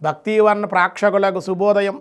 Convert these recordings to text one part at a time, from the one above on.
భక్తివర్ణ ప్రేక్షకులకు శుభోదయం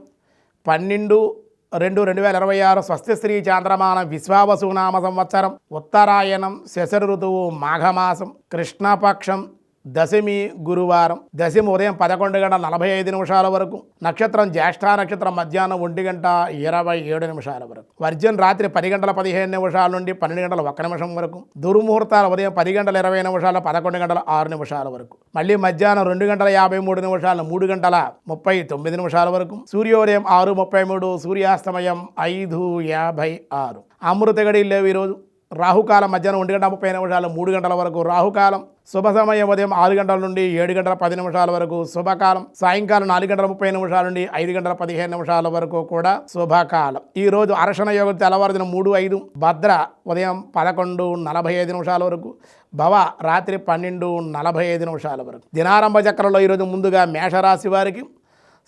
12/2/2026 స్వస్తి శ్రీ చాంద్రమానం విశ్వావసునామ సంవత్సరం ఉత్తరాయణం శశర ఋతువు మాఘమాసం కృష్ణపక్షం దశమి గురువారం దశమి ఉదయం 11:45 వరకు నక్షత్రం జ్యేష్ఠ నక్షత్రం మధ్యాహ్నం 1:27 వరకు వర్జన్ రాత్రి 10:15 నుండి 12:01 వరకు దుర్ముహూర్తాలు ఉదయం 10:20 11:06 వరకు మళ్ళీ మధ్యాహ్నం 2:53 3:39 వరకు సూర్యోదయం 6:33 సూర్యాస్తమయం 5:56 అమృత గడియలు లేవు ఈరోజు రాహుకాలం మధ్యాహ్నం 1:30 3 గంటల వరకు రాహుకాలం శుభ సమయం ఉదయం 6 గంటల నుండి 7:10 వరకు శుభకాలం సాయంకాలం 4:30 నుండి 5:15 వరకు కూడా శుభకాలం. ఈరోజు అర్షణ యోగం తెల్లవారుదిన 3:05 భద్ర ఉదయం 11:45 వరకు భవ రాత్రి 12:45 వరకు. దినారంభ చక్రంలో ఈరోజు ముందుగా మేషరాశి వారికి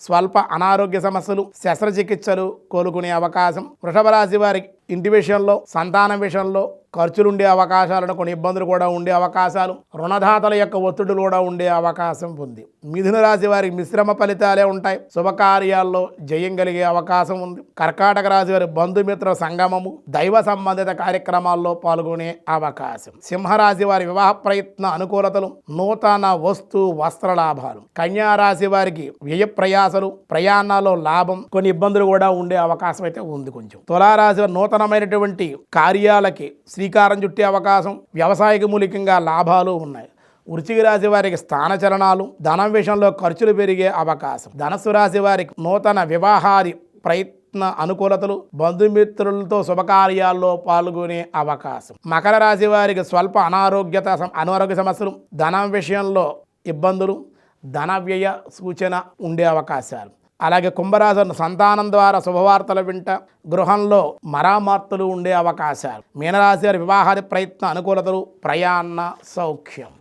స్వల్ప అనారోగ్య సమస్యలు శస్త్రచికిత్సలు కోలుకునే అవకాశం. వృషభ రాశి వారికి ఇంటి విషయంలో సంతానం విషయంలో ఖర్చులుండే అవకాశాలను కొన్ని ఇబ్బందులు కూడా ఉండే అవకాశాలు రుణదాతల యొక్క ఒత్తిడులు కూడా ఉండే అవకాశం ఉంది. మిథున రాశి వారికి మిశ్రమ ఫలితాలే ఉంటాయి. శుభకార్యాల్లో జయం కలిగే అవకాశం ఉంది. కర్కాటక రాశి వారి బంధుమిత్ర సంగమము దైవ సంబంధిత కార్యక్రమాల్లో పాల్గొనే అవకాశం. సింహరాశి వారి వివాహ ప్రయత్న అనుకూలతలు నూతన వస్తు వస్త్ర లాభాలు. కన్యా రాశి వారికి వ్యయ ప్రయాసలు ప్రయాణాల్లో లాభం కొన్ని ఇబ్బందులు కూడా ఉండే అవకాశం అయితే ఉంది కొంచెం. తులారాశి వారి నూతనమైనటువంటి కార్యాలకి శ్రీకారం చుట్టే అవకాశం వ్యవసాయక మూలికంగా లాభాలు ఉన్నాయి. వృశ్చిక రాశి వారికి స్థానచలనాలు ధనం విషయంలో ఖర్చులు పెరిగే అవకాశం. ధనస్సు రాశి వారికి నూతన వివాహాది ప్రయత్న అనుకూలతలు బంధుమిత్రులతో శుభకార్యాల్లో పాల్గొనే అవకాశం. మకర రాశి వారికి స్వల్ప అనారోగ్య సమస్యలు ధనం విషయంలో ఇబ్బందులు ధన వ్యయ సూచన ఉండే అవకాశాలు. అలాగే కుంభరాశి సంతానం ద్వారా శుభవార్తలు వింట గృహంలో మరామర్తులు ఉండే అవకాశాలు. మీనరాశి వారి వివాహాది ప్రయత్న అనుకూలతలు ప్రయాణ సౌఖ్యం.